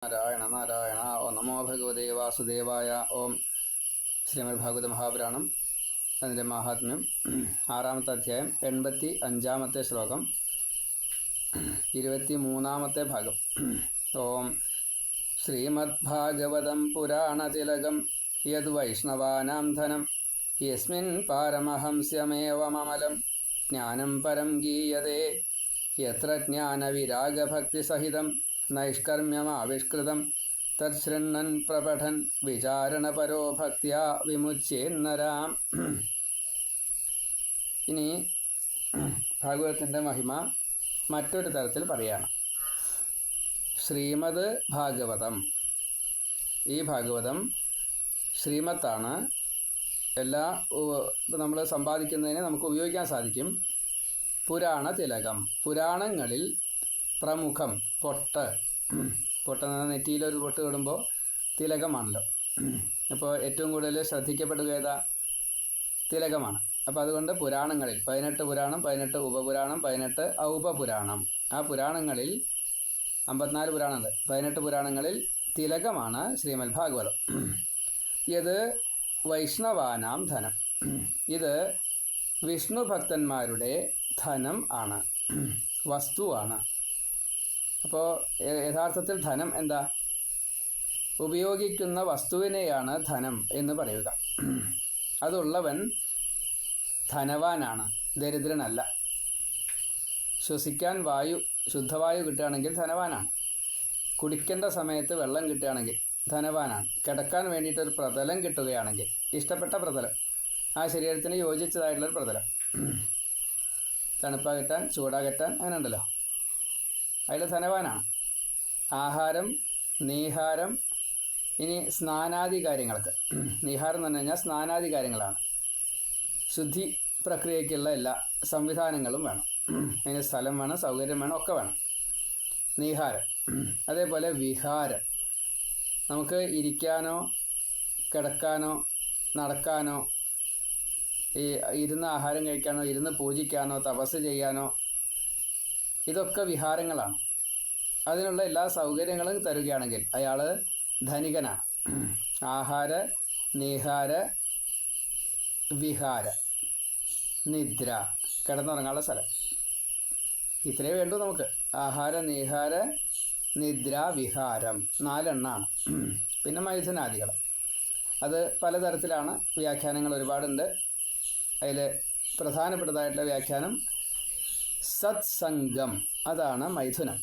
നാരായണ നാരായണ. ഓം നമോ ഭഗവതേ വാസുദേവായ. ഓം. ശ്രീമദ് ഭാഗവത മഹാപുരാണം, അതിൻ്റെ മാഹാത്മ്യം, 6-ാമത്തെ അധ്യായം, 85-ാമത്തെ ശ്ലോകം, 23-ാമത്തെ ഭാഗം. ഓം. ശ്രീമദ്ഭാഗവതം പുരാണതിലകം യദ്വൈഷ്ണവാനാം ധനം യസ്മിൻ പാരമഹംസ്യമേവമമലം ജ്ഞാനം പരം ഗീയതേ യത്ര ജ്ഞാനവിരാഗഭക്തിസഹിതം നൈഷ്കർമ്മ്യമാവിഷ്കൃതം തത്ശൃണ്ണൻ പ്രപഠൻ വിചാരണപരോ ഭക്ത്യാ വിമുച്യേന്നരാം. ഇനി ഭാഗവതത്തിൻ്റെ മഹിമ മറ്റൊരു തരത്തിൽ പറയാണ്. ശ്രീമദ് ഭാഗവതം, ഈ ഭാഗവതം ശ്രീമത്താണ്. എല്ലാ നമ്മൾ സമ്പാദിക്കുന്നതിന് നമുക്ക് ഉപയോഗിക്കാൻ സാധിക്കും. പുരാണ തിലകം, പുരാണങ്ങളിൽ പ്രമുഖം. പൊട്ട് നെറ്റിയിലൊരു പൊട്ട് ഇടുമ്പോൾ തിലകമാണല്ലോ. അപ്പോൾ ഏറ്റവും കൂടുതൽ ശ്രദ്ധിക്കപ്പെടുക ഏതാ? തിലകമാണ്. അപ്പോൾ അതുകൊണ്ട് പുരാണങ്ങളിൽ 18 പുരാണം, 18 ഉപപുരാണം, 18 ഔപപുരാണം. ആ പുരാണങ്ങളിൽ 54 പുരാണമുണ്ട്. 18 പുരാണങ്ങളിൽ തിലകമാണ് ശ്രീമദ് ഭാഗവതം. ഇത് വൈഷ്ണവാനാം ധനം. ഇത് വിഷ്ണു ഭക്തന്മാരുടെ ധനം ആണ്, വസ്തുവാണ്. അപ്പോൾ യഥാർത്ഥത്തിൽ ധനം എന്താ? ഉപയോഗിക്കുന്ന വസ്തുവിനെയാണ് ധനം എന്ന് പറയുക. അതുള്ളവൻ ധനവാനാണ്, ദരിദ്രനല്ല. ശ്വസിക്കാൻ വായു, ശുദ്ധവായു കിട്ടുകയാണെങ്കിൽ ധനവാനാണ്. കുടിക്കേണ്ട സമയത്ത് വെള്ളം കിട്ടുകയാണെങ്കിൽ ധനവാനാണ്. കിടക്കാൻ വേണ്ടിയിട്ടൊരു പ്രതലം കിട്ടുകയാണെങ്കിൽ, ഇഷ്ടപ്പെട്ട പ്രതലം, ആ ശരീരത്തിന് യോജിച്ചതായിട്ടുള്ളൊരു പ്രതലം, തണുപ്പകറ്റാൻ ചൂടകറ്റാൻ അങ്ങനെ ഉണ്ടല്ലോ, അതിൽ ധനവാനാണ്. ആഹാരം, നീഹാരം, ഇനി സ്നാനാദി കാര്യങ്ങൾക്ക്. നീഹാരം എന്ന് പറഞ്ഞു കഴിഞ്ഞാൽ സ്നാനാദി കാര്യങ്ങളാണ്. ശുദ്ധി പ്രക്രിയയ്ക്കുള്ള എല്ലാ സംവിധാനങ്ങളും വേണം. അതിന് സ്ഥലം വേണം, സൗകര്യം വേണം, ഒക്കെ വേണം. നീഹാരം. അതേപോലെ വിഹാരം, നമുക്ക് ഇരിക്കാനോ കിടക്കാനോ നടക്കാനോ ഇരുന്ന് ആഹാരം കഴിക്കാനോ ഇരുന്ന് പൂജിക്കാനോ തപസ് ചെയ്യാനോ, ഇതൊക്കെ വിഹാരങ്ങളാണ്. അതിനുള്ള എല്ലാ സൗകര്യങ്ങളും തരുകയാണെങ്കിൽ അയാൾ ധനികനാണ്. ആഹാര, നീഹാര, വിഹാര, നിദ്ര, കിടന്നുറങ്ങാനുള്ള സ്ഥലം, ഇത്രയേ വേണ്ടൂ നമുക്ക്. ആഹാര, നീഹാര, നിദ്ര, വിഹാരം, 4 എണ്ണമാണ്. പിന്നെ മൈഥുനാദികൾ, അത് പലതരത്തിലാണ്. വ്യാഖ്യാനങ്ങൾ ഒരുപാടുണ്ട്. അതിൽ പ്രധാനപ്പെട്ടതായിട്ടുള്ള വ്യാഖ്യാനം സത്സംഗം, അതാണ് മൈഥുനം.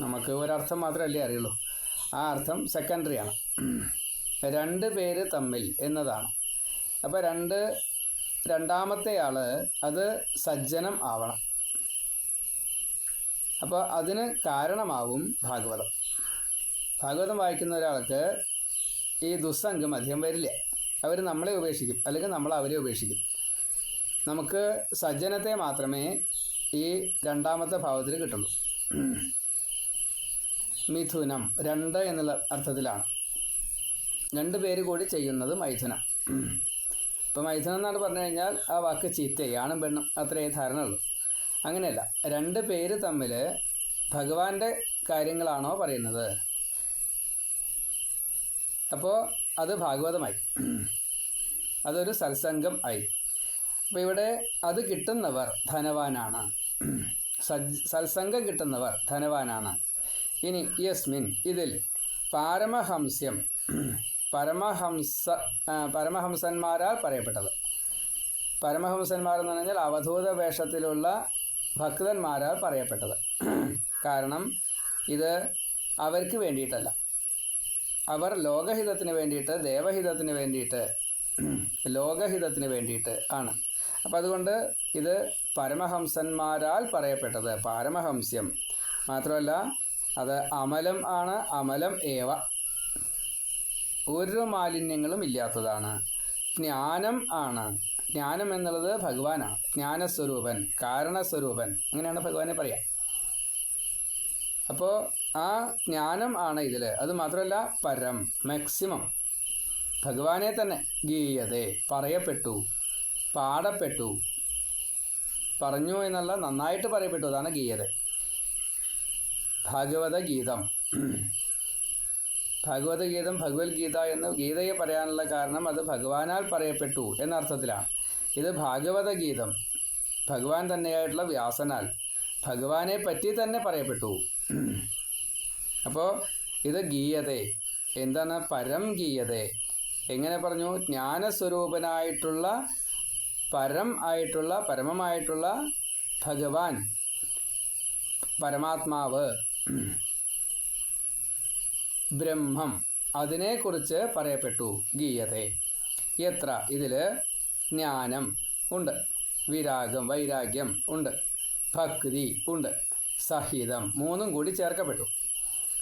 നമുക്ക് ഒരർത്ഥം മാത്രമല്ലേ അറിയുള്ളൂ, ആ അർത്ഥം സെക്കൻഡറിയാണ്. 2 പേര് തമ്മിൽ എന്നതാണ്. അപ്പോൾ രണ്ടാമത്തെ ആൾ അത് സജ്ജനം ആവണം. അപ്പോൾ അതിന് കാരണമാവും ഭാഗവതം. ഭാഗവതം വായിക്കുന്ന ഒരാൾക്ക് ഈ ദുസ്സംഗം അധികം വരില്ല. അവർ നമ്മളെ ഉപേക്ഷിക്കും, അല്ലെങ്കിൽ നമ്മൾ അവരെ ഉപേക്ഷിക്കും. നമുക്ക് സജ്ജനത്തെ മാത്രമേ ഈ 2ാമത്തെ ഭാവത്തിൽ കിട്ടുള്ളൂ. മിഥുനം 2 എന്നുള്ള അർത്ഥത്തിലാണ്. 2 പേര് കൂടി ചെയ്യുന്നത് മൈഥുനം. ഇപ്പം മൈഥുനം എന്നാണ് പറഞ്ഞു കഴിഞ്ഞാൽ ആ വാക്ക് ചീത്തയായി, ആണും പെണ്ണും, അത്രയേ ധാരണ ഉള്ളൂ. അങ്ങനെയല്ല, 2 പേര് തമ്മിൽ ഭഗവാന്റെ കാര്യങ്ങളാണോ പറയുന്നത്, അപ്പോൾ അത് ഭാഗവതമായി, അതൊരു സത്സംഗം ആയി. അപ്പോൾ ഇവിടെ അത് കിട്ടുന്നവർ ധനവാനാണ്, സത്സംഗം കിട്ടുന്നവർ ധനവാനാണ്. ഇനി യസ്മിൻ, ഇതിൽ പാരമഹംസ്യം, പരമഹംസന്മാരാൽ പറയപ്പെട്ടത്. പരമഹംസന്മാരെന്ന് പറഞ്ഞാൽ അവധൂത വേഷത്തിലുള്ള ഭക്തന്മാരാൽ പറയപ്പെട്ടത്. കാരണം ഇത് അവർക്ക് വേണ്ടിയിട്ടല്ല, അവർ ലോകഹിതത്തിന് വേണ്ടിയിട്ട്, ദേവഹിതത്തിന് വേണ്ടിയിട്ട്, ലോകഹിതത്തിന് വേണ്ടിയിട്ട് ആണ്. അപ്പം അതുകൊണ്ട് ഇത് പരമഹംസന്മാരാൽ പറയപ്പെട്ടത്, പാരമഹംസ്യം. മാത്രമല്ല അത് അമലം ആണ്, അമലം ഏവ, ഒരു മാലിന്യങ്ങളും ഇല്ലാത്തതാണ്. ജ്ഞാനം ആണ്. ജ്ഞാനം എന്നുള്ളത് ഭഗവാനാണ്. ജ്ഞാനസ്വരൂപൻ, കാരണസ്വരൂപൻ, അങ്ങനെയാണ് ഭഗവാനെ പറയാം. അപ്പോൾ ആ ജ്ഞാനം ആണ് ഇതിൽ. അത് മാത്രമല്ല പരം, മാക്സിമം, ഭഗവാനെ തന്നെ ഗീയതേ, പറയപ്പെട്ടു, പാടപ്പെട്ടു, പറഞ്ഞു എന്നുള്ള നന്നായിട്ട് പറയപ്പെട്ടു, അതാണ് ഗീയത. ഭാഗവത ഗീതം. ഭാഗവതഗീതം ഭഗവത്ഗീത എന്ന് ഗീതയെ പറയാനുള്ള കാരണം അത് ഭഗവാനാൽ പറയപ്പെട്ടു എന്നർത്ഥത്തിലാണ്. ഇത് ഭാഗവതഗീതം ഭഗവാൻ തന്നെയായിട്ടുള്ള വ്യാസനാൽ ഭഗവാനെ പറ്റി തന്നെ പറയപ്പെട്ടു. അപ്പോൾ ഇത് ഗീയതേ. എന്താണ് പരം ഗീയതേ? എങ്ങനെ പറഞ്ഞു? ജ്ഞാനസ്വരൂപനായിട്ടുള്ള പരമമായിട്ടുള്ള ഭഗവാൻ, പരമാത്മാവ്, ബ്രഹ്മം, അതിനെക്കുറിച്ച് പറയപ്പെട്ടു. ഗീയതേ എത്ര? ഇതിൽ ജ്ഞാനം ഉണ്ട്, വൈരാഗ്യം ഉണ്ട്, ഭക്തി ഉണ്ട്, സഹിതം, മൂന്നും കൂടി ചേർക്കപ്പെട്ടു.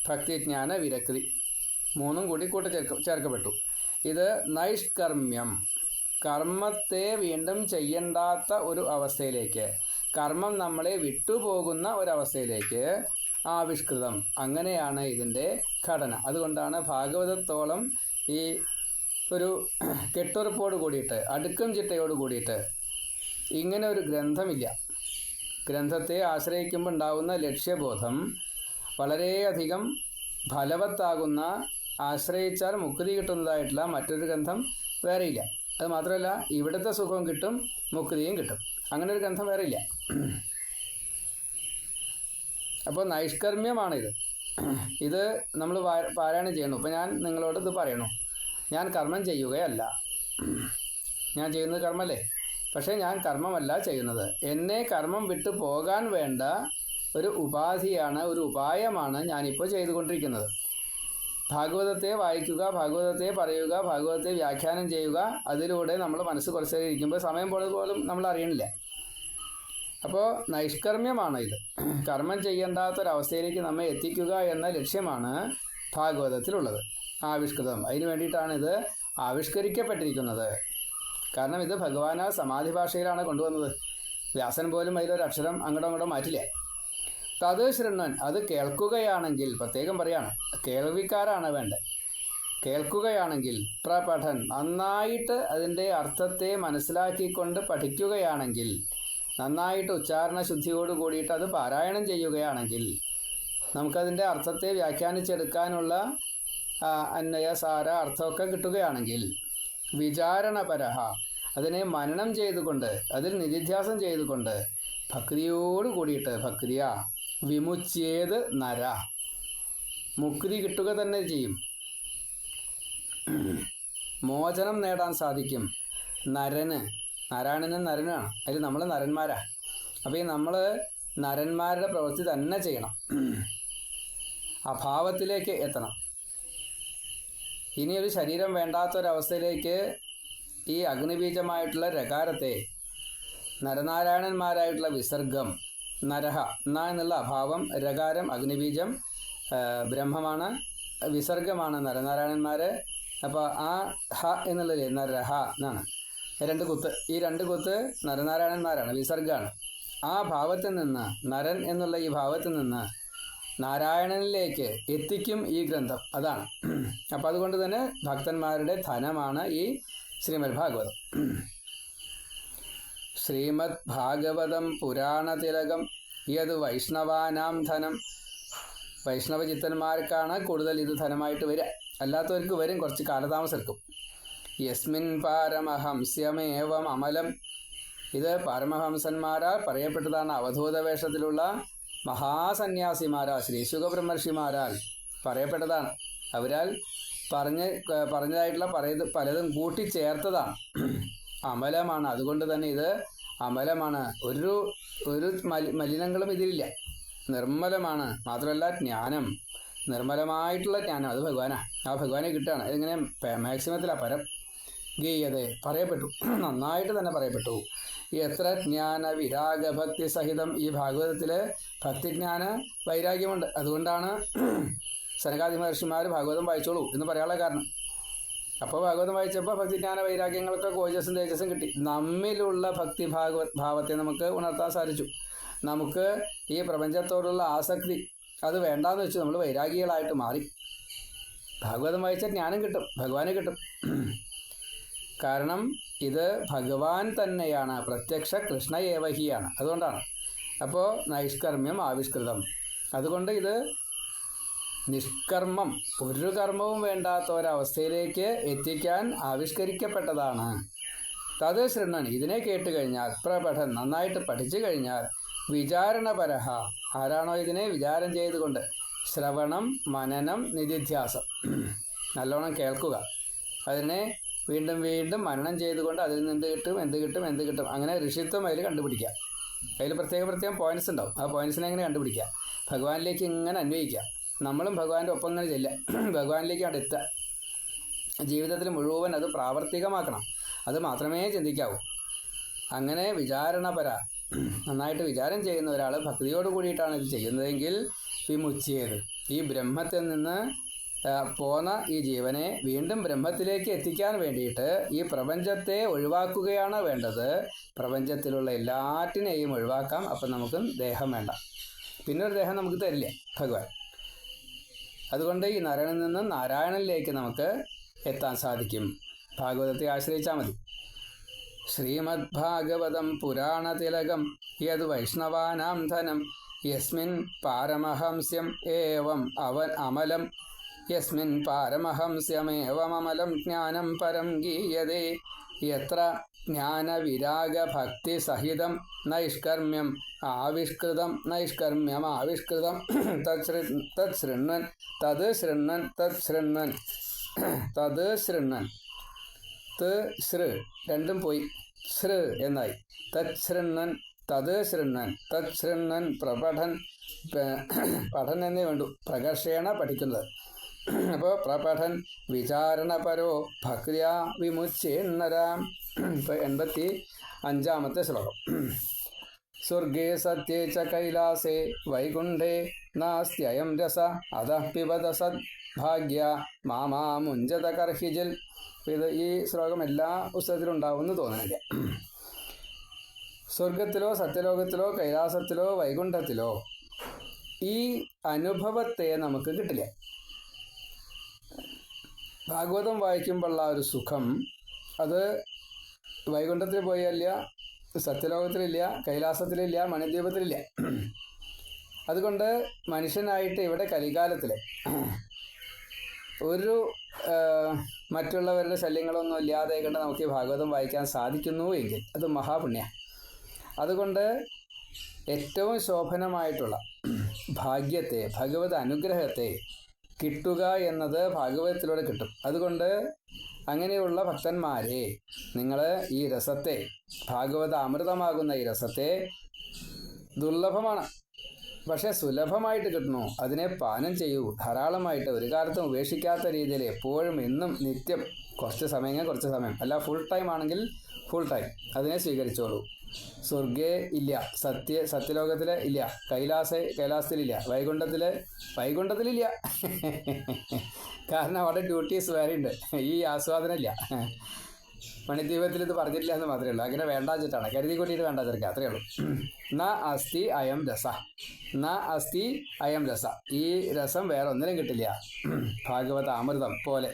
ഭക്തി, ജ്ഞാന, വിരക്തി മൂന്നും കൂടി ചേർക്കപ്പെട്ടു. ഇത് നൈഷ്കർമ്മ്യം, കർമ്മത്തെ വീണ്ടും ചെയ്യേണ്ടാത്ത ഒരു അവസ്ഥയിലേക്ക്, കർമ്മം നമ്മളെ വിട്ടുപോകുന്ന ഒരവസ്ഥയിലേക്ക് ആവിഷ്കൃതം. അങ്ങനെയാണ് ഇതിൻ്റെ ഘടന. അതുകൊണ്ടാണ് ഭാഗവതത്തോളം ഈ ഒരു കെട്ടുറപ്പോട് കൂടിയിട്ട്, അടുക്കും ചിട്ടയോട് കൂടിയിട്ട് ഇങ്ങനെ ഒരു ഗ്രന്ഥമില്ല. ഗ്രന്ഥത്തെ ആശ്രയിക്കുമ്പോൾ ഉണ്ടാകുന്ന ലക്ഷ്യബോധം വളരെയധികം ഫലവത്താകുന്ന, ആശ്രയിച്ചാൽ മുക്തി കിട്ടുന്നതായിട്ടുള്ള മറ്റൊരു ഗ്രന്ഥം വേറെയില്ല. അത് മാത്രമല്ല, ഇവിടുത്തെ സുഖവും കിട്ടും, മുക്തിയും കിട്ടും. അങ്ങനെ ഒരു ഗ്രന്ഥം വേറെയില്ല. അപ്പോൾ നൈഷ്കർമ്മ്യമാണിത്. ഇത് നമ്മൾ പാരായണം ചെയ്യണം. ഇപ്പം ഞാൻ നിങ്ങളോട് ഇത് പറയണു, ഞാൻ കർമ്മം ചെയ്യുകയല്ല. ഞാൻ ചെയ്യുന്നത് കർമ്മമല്ലേ, പക്ഷേ ഞാൻ കർമ്മമല്ല ചെയ്യുന്നത്. എന്നെ കർമ്മം വിട്ടു പോകാൻ വേണ്ട ഒരു ഉപാധിയാണ്, ഒരു ഉപായമാണ് ഞാനിപ്പോൾ ചെയ്തുകൊണ്ടിരിക്കുന്നത്. ഭാഗവതത്തെ വായിക്കുക, ഭാഗവതത്തെ പറയുക, ഭാഗവതത്തെ വ്യാഖ്യാനം ചെയ്യുക. അതിലൂടെ നമ്മൾ മനസ്സ് കുറച്ച് ഇരിക്കുമ്പോൾ സമയം പോലും നമ്മൾ അറിയണില്ല. അപ്പോൾ നൈഷ്കർമ്മ്യമാണ് ഇത്. കർമ്മം ചെയ്യേണ്ടാത്തൊരവസ്ഥയിലേക്ക് നമ്മെ എത്തിക്കുക എന്ന ലക്ഷ്യമാണ് ഭാഗവതത്തിലുള്ളത്, ആവിഷ്കൃതം. അതിനു വേണ്ടിയിട്ടാണ് ഇത് ആവിഷ്കരിക്കപ്പെട്ടിരിക്കുന്നത്. കാരണം ഇത് ഭഗവാനാൽ സമാധി ഭാഷയിലാണ് കൊണ്ടുവന്നത്. വ്യാസൻ പോലും അതിലൊരു അക്ഷരം അങ്ങോട്ടും മാറ്റില്ല. തത് ശൃണ്വൻ, അത് കേൾക്കുകയാണെങ്കിൽ, പ്രത്യേകം പറയാണ്, കേൾവിക്കാരാണ് വേണ്ടത്. കേൾക്കുകയാണെങ്കിൽ, പ്രപഠൻ, നന്നായിട്ട് അതിൻ്റെ അർത്ഥത്തെ മനസ്സിലാക്കിക്കൊണ്ട് പഠിക്കുകയാണെങ്കിൽ, നന്നായിട്ട് ഉച്ചാരണ ശുദ്ധിയോട് കൂടിയിട്ട് അത് പാരായണം ചെയ്യുകയാണെങ്കിൽ, നമുക്കതിൻ്റെ അർത്ഥത്തെ വ്യാഖ്യാനിച്ചെടുക്കാനുള്ള അന്വയ സാര അർത്ഥമൊക്കെ കിട്ടുകയാണെങ്കിൽ, വിചാരണപരഹ, അതിനെ മനനം ചെയ്തുകൊണ്ട്, അതിൽ നിധിധ്യാസം ചെയ്തുകൊണ്ട്, ഭക്തിയോട് കൂടിയിട്ട്, ഭക്തിയാ വിമുച്യേത് നര, മുക്തി കിട്ടുക തന്നെ ചെയ്യും, മോചനം നേടാൻ സാധിക്കും. നരന്, നാരായണനും നരനാണ്, അതിൽ നമ്മൾ നരന്മാരാ. അപ്പോൾ ഈ നമ്മൾ നരന്മാരുടെ പ്രവൃത്തി തന്നെ ചെയ്യണം, അഭാവത്തിലേക്ക് എത്തണം. ഇനിയൊരു ശരീരം വേണ്ടാത്തൊരവസ്ഥയിലേക്ക് ഈ അഗ്നിബീജമായിട്ടുള്ള രകാരത്തെ, നരനാരായണന്മാരായിട്ടുള്ള വിസർഗം, നരഹ, ന എന്നുള്ള അഭാവം, രകാരം അഗ്നിബീജം, ബ്രഹ്മമാണ്, വിസർഗമാണ് നരനാരായണന്മാർ. അപ്പോൾ ആ ഹ എന്നുള്ളത് നരഹ എന്നാണ്, രണ്ട് കുത്ത്. ഈ രണ്ട് കുത്ത് നരനാരായണന്മാരാണ്, വിസർഗമാണ്. ആ ഭാവത്തിൽ നിന്ന്, നരൻ എന്നുള്ള ഈ ഭാവത്തിൽ നിന്ന് നാരായണനിലേക്ക് എത്തിക്കും ഈ ഗ്രന്ഥം. അതാണ്. അപ്പോൾ അതുകൊണ്ട് തന്നെ ഭക്തന്മാരുടെ ധനമാണ് ഈ ശ്രീമദ് ഭാഗവതം. ശ്രീമദ് ഭാഗവതം പുരാണതിലകം യത് വൈഷ്ണവാനാം ധനം. വൈഷ്ണവചിത്തന്മാർക്കാണ് കൂടുതൽ ഇത് ധനമായിട്ട് വരിക, അല്ലാത്തവർക്ക് വരും, കുറച്ച് കാലതാമസം എടുക്കും. യസ്മിൻ പാരമഹംസ്യമേവം അമലം. ഇത് പരമഹംസന്മാരാൽ പറയപ്പെട്ടതാണ്. അവധൂത വേഷത്തിലുള്ള മഹാസന്യാസിമാരാൽ, ശ്രീ ശുഖബ്രഹ്മർഷിമാരാൽ പറയപ്പെട്ടതാണ്. അവരാൽ പറഞ്ഞതായിട്ടുള്ള പലതും കൂട്ടിച്ചേർത്തതാണ്. അമലമാണ്. അതുകൊണ്ട് തന്നെ ഇത് അമലമാണ്. ഒരു മലിനങ്ങളും ഇതിലില്ല, നിർമ്മലമാണ്. മാത്രമല്ല ജ്ഞാനം, നിർമ്മലമായിട്ടുള്ള ജ്ഞാനം, അത് ഭഗവാനാണ്. ആ ഭഗവാനെ കിട്ടുകയാണ്. ഇതിങ്ങനെ മാക്സിമത്തിലാണ് പരം ഗീയതേ പറയപ്പെട്ടു, നന്നായിട്ട് തന്നെ പറയപ്പെട്ടു. എത്ര ജ്ഞാന വിരാഗ ഭക്തി സഹിതം. ഈ ഭാഗവതത്തിൽ ഭക്തിജ്ഞാന വൈരാഗ്യമുണ്ട്. അതുകൊണ്ടാണ് സനകാദി മഹർഷിമാർ ഭാഗവതം വായിച്ചോളൂ എന്ന് പറയാനുള്ള കാരണം. അപ്പോൾ ഭാഗവതം വായിച്ചപ്പോൾ ഭക്തിജ്ഞാന വൈരാഗ്യങ്ങളൊക്കെ ഓജസ്സും തേജസ്സും കിട്ടി. നമ്മിലുള്ള ഭക്തി ഭാവത്തെ നമുക്ക് ഉണർത്താൻ സാധിച്ചു. നമുക്ക് ഈ പ്രപഞ്ചത്തോടുള്ള ആസക്തി അത് വേണ്ടാന്ന് വെച്ചു നമ്മൾ വൈരാഗികളായിട്ട് മാറി. ഭാഗവതം വായിച്ചാൽ ജ്ഞാനം കിട്ടും, ഭഗവാനെ കിട്ടും. കാരണം ഇത് ഭഗവാൻ തന്നെയാണ്, പ്രത്യക്ഷ കൃഷ്ണ ഏവഹിയാണ്. അതുകൊണ്ടാണ്. അപ്പോൾ നൈഷ്കർമ്മ്യം ആവിഷ്കൃതം. അതുകൊണ്ട് ഇത് നിഷ്കർമ്മം, ഒരു കർമ്മവും വേണ്ടാത്ത ഒരവസ്ഥയിലേക്ക് എത്തിക്കാൻ ആവിഷ്കരിക്കപ്പെട്ടതാണ്. തത് ശൃണ്ണൻ, ഇതിനെ കേട്ട് കഴിഞ്ഞാൽ, പ്രപഠൻ, നന്നായിട്ട് പഠിച്ചു കഴിഞ്ഞാൽ, വിചാരണപരഹ, ആരാണോ ഇതിനെ വിചാരം ചെയ്തുകൊണ്ട്, ശ്രവണം, മനനം, നിധിധ്യാസം, നല്ലോണം കേൾക്കുക, അതിനെ വീണ്ടും വീണ്ടും മനനം ചെയ്തുകൊണ്ട് അതിൽ നിന്ന് എന്ത് കിട്ടും അങ്ങനെ ഋഷിത്വം അതിൽ കണ്ടുപിടിക്കുക. അതിൽ പ്രത്യേകം പോയിന്റ്സ് ഉണ്ടാവും. ആ പോയിന്റ്സിനെ എങ്ങനെ കണ്ടുപിടിക്കുക, ഭഗവാനിലേക്ക് ഇങ്ങനെ അന്വയിക്കുക. നമ്മളും ഭഗവാന്റെ ഒപ്പം ഇങ്ങനെ ചെല്ലുക, ഭഗവാനിലേക്ക് അവിടെ എത്തുക. ജീവിതത്തിൽ മുഴുവൻ അത് പ്രാവർത്തികമാക്കണം. അത് മാത്രമേ ചിന്തിക്കാവൂ. അങ്ങനെ വിചാരണപര, നന്നായിട്ട് വിചാരം ചെയ്യുന്ന ഒരാൾ ഭക്തിയോട് കൂടിയിട്ടാണ് ഇത് ചെയ്യുന്നതെങ്കിൽ വിമുച്ചിയത്, ഈ ബ്രഹ്മത്തിൽ നിന്ന് പോന്ന ഈ ജീവനെ വീണ്ടും ബ്രഹ്മത്തിലേക്ക് എത്തിക്കാൻ വേണ്ടിയിട്ട് ഈ പ്രപഞ്ചത്തെ ഒഴിവാക്കുകയാണ് വേണ്ടത്. പ്രപഞ്ചത്തിലുള്ള എല്ലാറ്റിനെയും ഒഴിവാക്കാം. അപ്പം നമുക്ക് ദേഹം വേണ്ട, പിന്നെ ഒരു ദേഹം നമുക്ക് തരില്ല ഭഗവാൻ. അതുകൊണ്ട് ഈ നരനിൽ നിന്ന് നാരായണനിലേക്ക് നമുക്ക് എത്താൻ സാധിക്കും. ഭാഗവതത്തെ ആശ്രയിച്ചാൽ മതി. ശ്രീമദ് ഭാഗവതം പുരാണതിലകം യത് വൈഷ്ണവാനാം ധനം യസ്മിൻ പാരമഹംസ്യം ഏവം അമലം യസ്മിൻ പാരമഹംസ്യമേവമലം ജ്ഞാനം പരം ഗീയതേ യത്ര ജ്ഞാനവിരാഗഭക്തിസഹിതം നൈഷ്കർമ്മ്യം ആവിഷ്കൃതം തത് ശൃണ്വൻ ത് ശ്ര രണ്ടും പോയി, ശ്ര എന്നായി. തത് ശൃണ്വൻ പ്രപഠൻ, പഠൻ എന്നേ വേണ്ടു, പ്രകർഷേണ പഠിക്കുന്നത്. അപ്പോൾ പ്രപഠൻ വിചാരണപരോ ഭക്തിയാ വിമുച്യേന്നരാം. ഇപ്പോൾ 85-ാമത്തെ ശ്ലോകം. സ്വർഗേ സത്യേ ച കൈലാസേ വൈകുണ്ഠേ നാസ്ത്യയം രസ അധഃ പിബത സദ്ഭാഗ്യ മാമാ മുഞ്ചത കർഹിജിൽ. ഇത് ഈ ശ്ലോകം എല്ലാ പുസ്തകത്തിലും ഉണ്ടാവുമെന്ന് തോന്നുന്നില്ല. സ്വർഗത്തിലോ സത്യലോകത്തിലോ കൈലാസത്തിലോ വൈകുണ്ഠത്തിലോ ഈ അനുഭവത്തെ നമുക്ക് കിട്ടില്ല. ഭാഗവതം വായിക്കുമ്പോഴുള്ള ഒരു സുഖം അത് വൈകുണ്ഠത്തിൽ പോയല്ല, സത്യലോകത്തിലില്ല, കൈലാസത്തിലില്ല, മണിദ്വീപത്തിലില്ല. അതുകൊണ്ട് മനുഷ്യനായിട്ട് ഇവിടെ കലികാലത്തിൽ ഒരു മറ്റുള്ളവരുടെ ശല്യങ്ങളൊന്നും ഇല്ലാതെ കൊണ്ട് നമുക്ക് ഈ ഭാഗവതം വായിക്കാൻ സാധിക്കുന്നു എങ്കിൽ അത് മഹാപുണ്യ. അതുകൊണ്ട് ഏറ്റവും ശോഭനമായിട്ടുള്ള ഭാഗ്യത്തെ, ഭഗവത് അനുഗ്രഹത്തെ കിട്ടുക എന്നത് ഭാഗവതത്തിലൂടെ കിട്ടും. അതുകൊണ്ട് അങ്ങനെയുള്ള ഭക്തന്മാരെ നിങ്ങൾ ഈ രസത്തെ, ഭാഗവത അമൃതമാകുന്ന ഈ രസത്തെ ദുർലഭമാണ്, പക്ഷേ സുലഭമായിട്ട് കിട്ടണു. അതിനെ പാനം ചെയ്യൂ ധാരാളമായിട്ട്, ഒരു കാലത്തും ഉപേക്ഷിക്കാത്ത രീതിയിൽ എപ്പോഴും എന്നും നിത്യം കുറച്ച് സമയം, അല്ല ഫുൾ ടൈം ആണെങ്കിൽ ഫുൾ ടൈം അതിനെ സ്വീകരിച്ചോളൂ. സ്വർഗേ ഇല്ല, സത്യലോകത്തിൽ ഇല്ല, കൈലാസത്തിലില്ല, വൈകുണ്ഠത്തിലില്ല. കാരണം അവിടെ ഡ്യൂട്ടീസ് വേറെ ഉണ്ട്, ഈ ആസ്വാദനമില്ല. മണിദ്വീപത്തിൽ ഇത് പറഞ്ഞിട്ടില്ല എന്ന് മാത്രമേ ഉള്ളൂ. അങ്ങനെ വേണ്ടാച്ചിട്ടാണ്, കരുതി കൂട്ടിയിട്ട് വേണ്ട ചേർക്കുക, അത്രയേ ഉള്ളൂ. ന അസ്തി അയം രസ, ഈ രസം വേറെ ഒന്നിനും കിട്ടില്ല, ഭാഗവത അമൃതം പോലെ.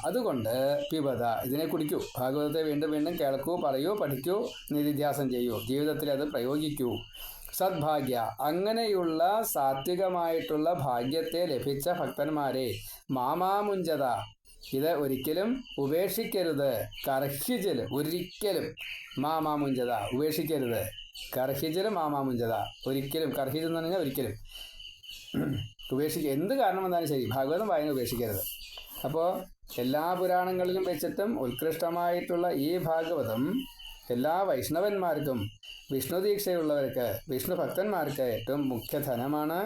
അതുകൊണ്ട് പിബത, ഇതിനെ കുടിക്കൂ, ഭാഗവതത്തെ വീണ്ടും വീണ്ടും കേൾക്കൂ, പറയൂ, പഠിക്കൂ, നിധിധ്യാസം ചെയ്യൂ, ജീവിതത്തിൽ അത് പ്രയോഗിക്കൂ. സദ്ഭാഗ്യ, അങ്ങനെയുള്ള സാത്വികമായിട്ടുള്ള ഭാഗ്യത്തെ ലഭിച്ച ഭക്തന്മാരെ മാമാമുഞ്ചത, ഇത് ഒരിക്കലും ഉപേക്ഷിക്കരുത്. കർഹിജിൽ, ഒരിക്കലും മാമാമുഞ്ചത, ഉപേക്ഷിക്കരുത്. കർഹിജിൽ മാമാമുഞ്ചത, ഒരിക്കലും. കർഹിജ് എന്ന് പറഞ്ഞാൽ ഒരിക്കലും എന്ത് കാരണം വന്നാലും ശരി ഭാഗവതം വായന ഉപേക്ഷിക്കരുത്. അപ്പോൾ എല്ലാ പുരാണങ്ങളിലും വെച്ചിട്ടും ഉത്കൃഷ്ടമായിട്ടുള്ള ഈ ഭാഗവതം എല്ലാ വൈഷ്ണവന്മാർക്കും, വിഷ്ണു ദീക്ഷയുള്ളവർക്ക്, വിഷ്ണു ഭക്തന്മാർക്ക് ഏറ്റവും മുഖ്യധനമാണ്.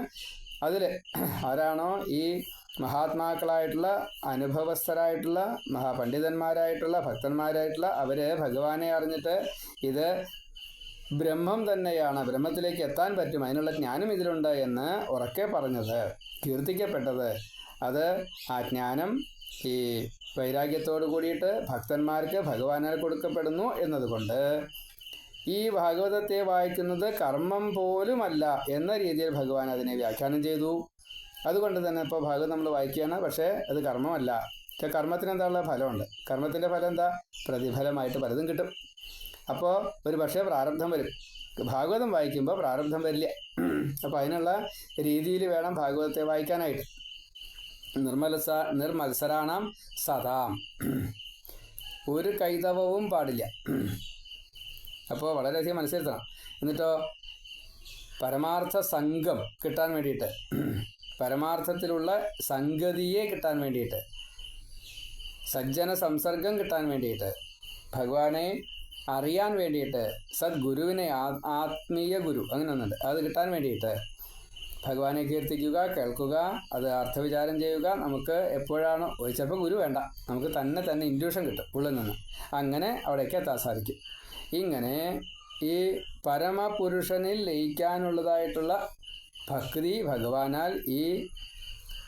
അതിൽ ആരാണോ ഈ മഹാത്മാക്കളായിട്ടുള്ള, അനുഭവസ്ഥരായിട്ടുള്ള, മഹാപണ്ഡിതന്മാരായിട്ടുള്ള, ഭക്തന്മാരായിട്ടുള്ള അവർ ഭഗവാനെ അറിഞ്ഞിട്ട് ഇത് ബ്രഹ്മം തന്നെയാണ്, ബ്രഹ്മത്തിലേക്ക് എത്താൻ പറ്റും, അതിനുള്ള ജ്ഞാനം ഇതിലുണ്ട് എന്ന് ഉറക്കെ പറഞ്ഞത്, കീർത്തിക്കപ്പെട്ടത്, അത് ആ ജ്ഞാനം ഈ വൈരാഗ്യത്തോടു കൂടിയിട്ട് ഭക്തന്മാർക്ക് ഭഗവാനാൽ കൊടുക്കപ്പെടുന്നു എന്നതുകൊണ്ട് ഈ ഭാഗവതത്തെ വായിക്കുന്നത് കർമ്മം പോലുമല്ല എന്ന രീതിയിൽ ഭഗവാൻ അതിനെ വ്യാഖ്യാനം ചെയ്തു. അതുകൊണ്ട് തന്നെ ഇപ്പോൾ ഭാഗവതം നമ്മൾ വായിക്കുകയാണ്, പക്ഷേ അത് കർമ്മമല്ല. കർമ്മത്തിന് എന്താണുള്ള ഫലമുണ്ട്. കർമ്മത്തിൻ്റെ ഫലം എന്താ? പ്രതിഫലമായിട്ട് പലതും കിട്ടും. അപ്പോൾ ഒരു പക്ഷേ പ്രാരബ്ധം വരും. ഭാഗവതം വായിക്കുമ്പോൾ പ്രാരബ്ധം വരില്ല. അപ്പോൾ അതിനുള്ള രീതിയിൽ വേണം ഭാഗവതത്തെ വായിക്കാനായിട്ട്. നിർമത്സരാണാം സദാം. ഒരു കൈതവവും പാടില്ല. അപ്പോൾ വളരെയധികം മനസ്സിലാക്കണം. എന്നിട്ടോ പരമാർത്ഥ സംഘം കിട്ടാൻ വേണ്ടിയിട്ട്, പരമാർത്ഥത്തിലുള്ള സംഗതിയെ കിട്ടാൻ വേണ്ടിയിട്ട്, സജ്ജന സംസർഗം കിട്ടാൻ വേണ്ടിയിട്ട്, ഭഗവാനെ അറിയാൻ വേണ്ടിയിട്ട്, സദ്ഗുരുവിനെ, ആത്മീയ ഗുരു അങ്ങനെ ഒന്നുണ്ട്, അത് കിട്ടാൻ വേണ്ടിയിട്ട് ഭഗവാനെ കീർത്തിക്കുക, കേൾക്കുക, അത് അർത്ഥവിചാരം ചെയ്യുക. നമുക്ക് എപ്പോഴാണോ, ചിലപ്പോൾ ഗുരു വേണ്ട, നമുക്ക് തന്നെ ഇൻഡ്യൂഷൻ കിട്ടും ഉള്ളിൽ നിന്ന്. അങ്ങനെ അവിടേക്ക് എത്താൻ സാധിക്കും. ഇങ്ങനെ ഈ പരമപുരുഷനിൽ ലയിക്കാനുള്ളതായിട്ടുള്ള ഭക്തി ഭഗവാനാൽ ഈ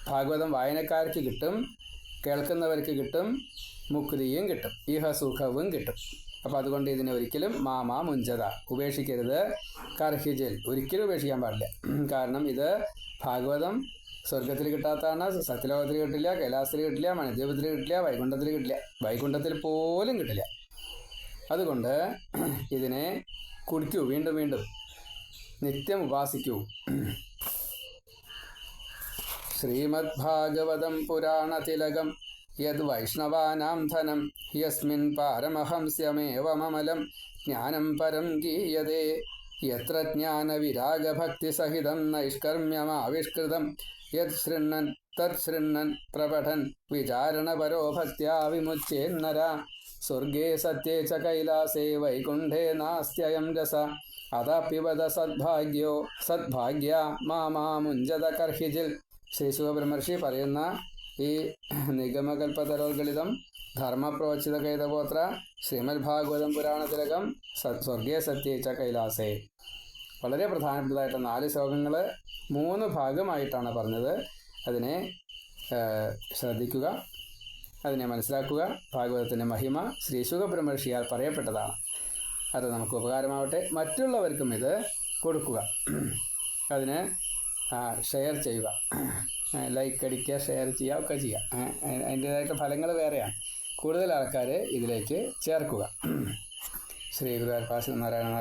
ഭാഗവതം വായനക്കാർക്ക് കിട്ടും, കേൾക്കുന്നവർക്ക് കിട്ടും, മുക്തിയും കിട്ടും, ഇഹസുഖവും കിട്ടും. അപ്പോൾ അതുകൊണ്ട് ഇതിനെ ഒരിക്കലും മാമാ മുഞ്ചത, ഉപേക്ഷിക്കരുത്. കർഹിജിൽ, ഒരിക്കലും ഉപേക്ഷിക്കാൻ പാടില്ല. കാരണം ഇത് ഭാഗവതം സ്വർഗത്തിൽ കിട്ടാത്തതാണ്, സത്യലോകത്തിൽ കിട്ടില്ല, കൈലാസത്തിൽ കിട്ടില്ല, മണിദ്വീപത്തിൽ കിട്ടില്ല, വൈകുണ്ഠത്തിൽ കിട്ടില്ല, വൈകുണ്ഠത്തിൽ പോലും കിട്ടില്ല. അതുകൊണ്ട് ഇതിനെ കുടിക്കൂ, വീണ്ടും വീണ്ടും നിത്യം ഉപാസിക്കൂ. ശ്രീമദ്ഭാഗവതം പുരാണതിലകം യദ് വൈഷ്ണവാനാം ധനം യസ്മിൻ പാരമഹംസ്യമേവമമലം ജ്ഞാനം പരം ഗീയതേ യത്ര ജ്ഞാനവിരാഗഭക്തിസഹിതം നൈഷ്കർമ്മ്യമാവിഷ്കൃതം യത് ശൃണ്ണൻ തത് ശൃണ്ണൻ പ്രപഠൻ വിചാരണപരോ ഭക്ത്യാ വിമുച്യേന്നര സ്വർഗേ സത്യേ ച കൈലാസേ വൈകുണ്ഠേ നാസ്ത്യയം രസ അതാപിബത സദ്ഭാഗ്യ മാമുഞ്ചത കർഹിജിൽ. ശ്രീ ശുഖബ്രഹ്മർഷി പറയുന്ന ഈ നിഗമകൽപ്പതരോർഗളിതം ധർമ്മപ്രോച്ചിത കൈതപോത്ര ശ്രീമദ് ഭാഗവതം പുരാണതിലകം സ്വർഗേ സത്യേ ച കൈലാസേ. വളരെ പ്രധാനപ്പെട്ടതായിട്ട് 4 ശ്ലോകങ്ങൾ 3 ഭാഗമായിട്ടാണ് പറഞ്ഞത്. അതിനെ ശ്രദ്ധിക്കുക, അതിനെ മനസ്സിലാക്കുക. ഭാഗവതത്തിൻ്റെ മഹിമ ശ്രീ ശുഖബ്രഹ്മർഷിയാൽ പറയപ്പെട്ടതാണ്. അത് നമുക്ക് ഉപകാരമാവട്ടെ. മറ്റുള്ളവർക്കും ഇത് കൊടുക്കുക, അതിന് ഷെയർ ചെയ്യുക, ലൈക്ക് അടിക്കുക, ഷെയർ ചെയ്യുക, ഒക്കെ ചെയ്യുക. അതിൻ്റേതായിട്ട് ഫലങ്ങൾ വേറെയാണ്. കൂടുതൽ ആൾക്കാരെ ഇതിലേക്ക് ചേർക്കുക. ശ്രീ ഗുരുവായൂരപ്പ നാരായണ